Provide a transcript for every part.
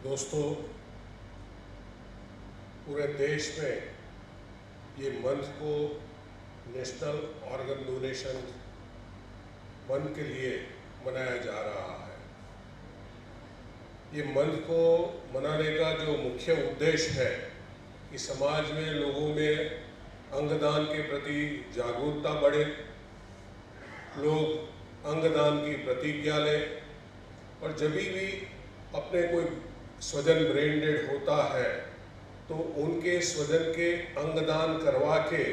दोस्तों, पूरे देश में ये मंथ को नेशनल ऑर्गन डोनेशन मंथ के लिए मनाया जा रहा है। ये मंथ को मनाने का जो मुख्य उद्देश्य है कि समाज में लोगों में अंगदान के प्रति जागरूकता बढ़े, लोग अंगदान की प्रतिज्ञा लें और जब भी अपने कोई स्वजन ब्रेन डेड होता है तो उनके स्वजन के अंगदान करवा के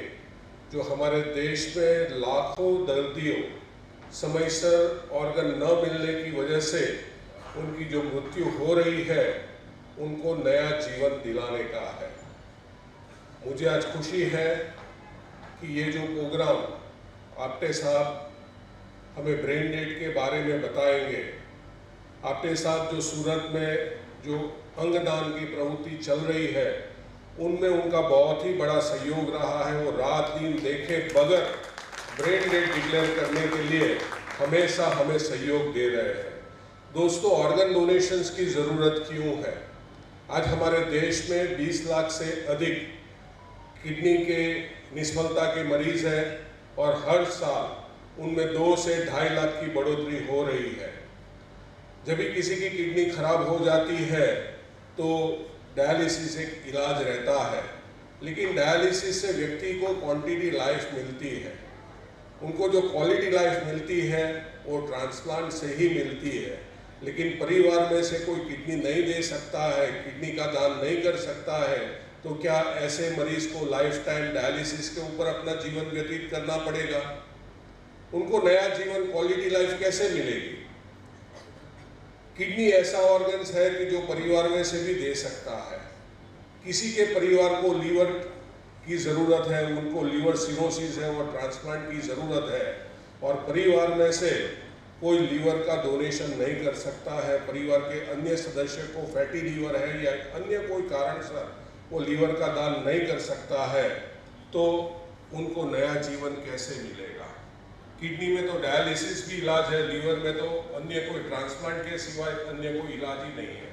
जो हमारे देश में लाखों दर्दियों समयसर ऑर्गन न मिलने की वजह से उनकी जो मृत्यु हो रही है उनको नया जीवन दिलाने का है। मुझे आज खुशी है कि ये जो प्रोग्राम आपटे साहब हमें ब्रेन डेड के बारे में बताएंगे। आपटे साहब जो सूरत में जो अंगदान की प्रवृत्ति चल रही है उनमें उनका बहुत ही बड़ा सहयोग रहा है। वो रात दिन देखे बगैर ब्रेन डेड डिक्लेयर करने के लिए हमेशा हमें सहयोग दे रहे हैं। दोस्तों, ऑर्गन डोनेशंस की ज़रूरत क्यों है? आज हमारे देश में 20 लाख से अधिक किडनी के निष्फलता के मरीज़ हैं और हर साल उनमें 2 से 2.5 लाख की बढ़ोतरी हो रही है। जब भी किसी की किडनी खराब हो जाती है तो डायलिसिस एक इलाज रहता है, लेकिन डायलिसिस से व्यक्ति को क्वांटिटी लाइफ मिलती है। उनको जो क्वालिटी लाइफ मिलती है वो ट्रांसप्लांट से ही मिलती है। लेकिन परिवार में से कोई किडनी नहीं दे सकता है, किडनी का दान नहीं कर सकता है, तो क्या ऐसे मरीज को लाइफ टाइम डायलिसिस के ऊपर अपना जीवन व्यतीत करना पड़ेगा? उनको नया जीवन, क्वालिटी लाइफ कैसे मिलेगी? किडनी ऐसा ऑर्गन्स है कि जो परिवार में से भी दे सकता है। किसी के परिवार को लीवर की ज़रूरत है, उनको लीवर सिरोसिस है और ट्रांसप्लांट की ज़रूरत है, और परिवार में से कोई लीवर का डोनेशन नहीं कर सकता है। परिवार के अन्य सदस्य को फैटी लीवर है या अन्य कोई कारण से वो लीवर का दान नहीं कर सकता है, तो उनको नया जीवन कैसे मिलेगा? किडनी में तो डायलिसिस भी इलाज है, लीवर में तो अन्य कोई ट्रांसप्लांट के सिवाय अन्य कोई इलाज ही नहीं है।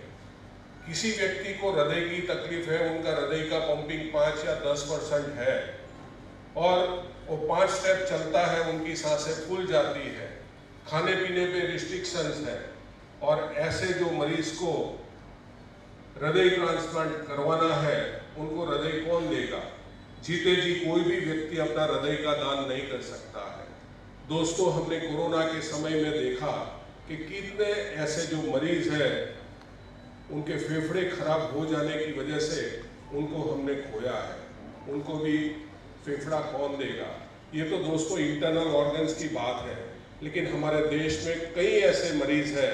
किसी व्यक्ति को हृदय की तकलीफ है, उनका हृदय का पंपिंग 5 या 10% है और वो 5 स्टेप चलता है, उनकी सांसें फूल जाती है, खाने पीने पे रिस्ट्रिक्शंस है, और ऐसे जो मरीज को हृदय ट्रांसप्लांट करवाना है उनको हृदय कौन देगा? जीते जी कोई भी व्यक्ति अपना हृदय का दान नहीं कर सकता है। दोस्तों, हमने कोरोना के समय में देखा कि कितने ऐसे जो मरीज हैं उनके फेफड़े खराब हो जाने की वजह से उनको हमने खोया है। उनको भी फेफड़ा कौन देगा? ये तो दोस्तों इंटरनल ऑर्गन्स की बात है, लेकिन हमारे देश में कई ऐसे मरीज हैं,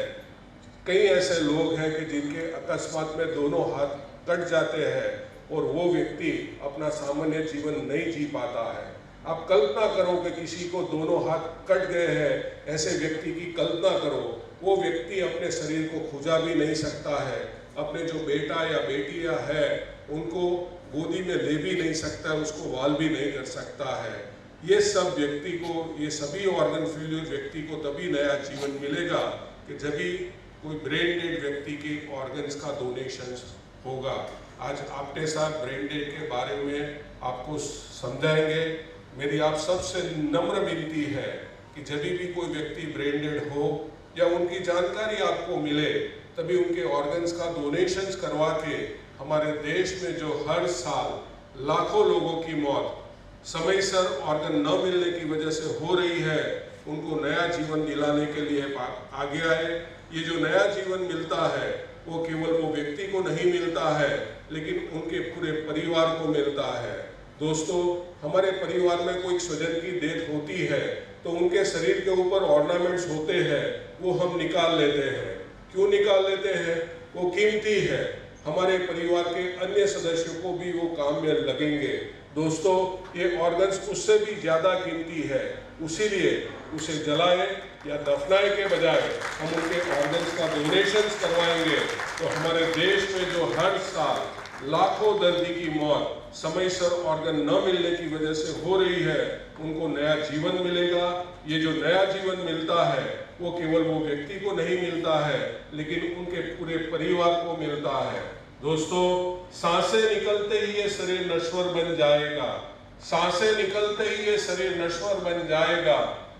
कई ऐसे लोग हैं कि जिनके अकस्मात में दोनों हाथ कट जाते हैं और वो व्यक्ति अपना सामान्य जीवन नहीं जी पाता है। आप कल्पना करो कि किसी को दोनों हाथ कट गए हैं, ऐसे व्यक्ति की कल्पना करो, वो व्यक्ति अपने शरीर को खुजा भी नहीं सकता है, अपने जो बेटा या बेटियां है उनको गोदी में ले भी नहीं सकता है, उसको वाल भी नहीं कर सकता है। ये सब व्यक्ति को, ये सभी ऑर्गन फेल्यूर व्यक्ति को तभी नया जीवन मिलेगा कि जब भी कोई ब्रेन डेड व्यक्ति के ऑर्गन्स का डोनेशन होगा। आज आपटे साहब ब्रेन डेड के बारे में आपको समझाएंगे। मेरी आप सबसे नम्र विनती है कि जब भी कोई व्यक्ति ब्रेन डेड हो या उनकी जानकारी आपको मिले, तभी उनके ऑर्गन्स का डोनेशंस करवा के हमारे देश में जो हर साल लाखों लोगों की मौत समयसर ऑर्गन न मिलने की वजह से हो रही है, उनको नया जीवन दिलाने के लिए आगे आए। ये जो नया जीवन मिलता है वो केवल वो व्यक्ति को नहीं मिलता है, लेकिन उनके पूरे परिवार को मिलता है। दोस्तों, हमारे परिवार में कोई स्वजन की डेथ होती है तो उनके शरीर के ऊपर ऑर्नामेंट्स होते हैं, वो हम निकाल लेते हैं। क्यों निकाल लेते हैं? वो कीमती है, हमारे परिवार के अन्य सदस्यों को भी वो काम में लगेंगे। दोस्तों, ये ऑर्गन्स उससे भी ज़्यादा कीमती है, उसीलिए उसे जलाए या दफनाए के बजाय हम उनके ऑर्गन्स का डोनेशंस करवाएंगे तो हमारे देश में जो हर साल लाखों दर्दी की मौत समयसर ऑर्गन न मिलने की वजह से हो रही है, उनको नया जीवन मिलेगा। ये जो नया जीवन मिलता है वो केवल वो व्यक्ति को नहीं मिलता है, लेकिन उनके पूरे परिवार को मिलता है। दोस्तों, सांसें निकलते ही ये शरीर नश्वर बन जाएगा, सांसें निकलते ही ये शरीर नश्वर बन जाएगा।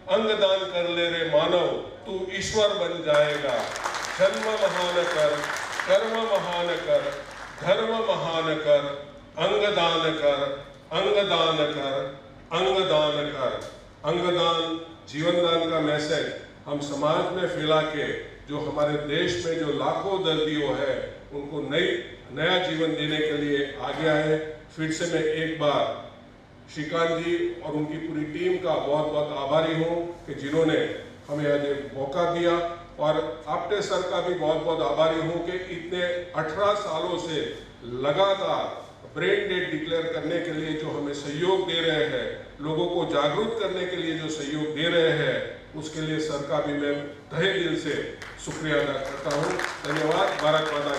अंगदान कर ले रे मानव, तू ईश्वर बन जाएगा। जन्म महान कर, कर्म महान कर, धर्म महान कर, अंगदान कर, अंगदान कर, अंगदान कर। अंगदान, जीवनदान का मैसेज हम समाज में फैला के जो हमारे देश में जो लाखों दर्दियों है उनको नया जीवन देने के लिए आगे आए। फिर से मैं एक बार श्रीकांत जी और उनकी पूरी टीम का बहुत बहुत आभारी हूँ कि जिन्होंने हमें आज एक मौका दिया, और आपटे सर का भी बहुत बहुत आभारी हूँ कि इतने 18 सालों से लगातार ब्रेन डेड डिक्लेयर करने के लिए जो हमें सहयोग दे रहे हैं, लोगों को जागरूक करने के लिए जो सहयोग दे रहे हैं, उसके लिए सर का भी मैं तहे दिल से शुक्रिया अदा करता हूँ। धन्यवाद। भारत माता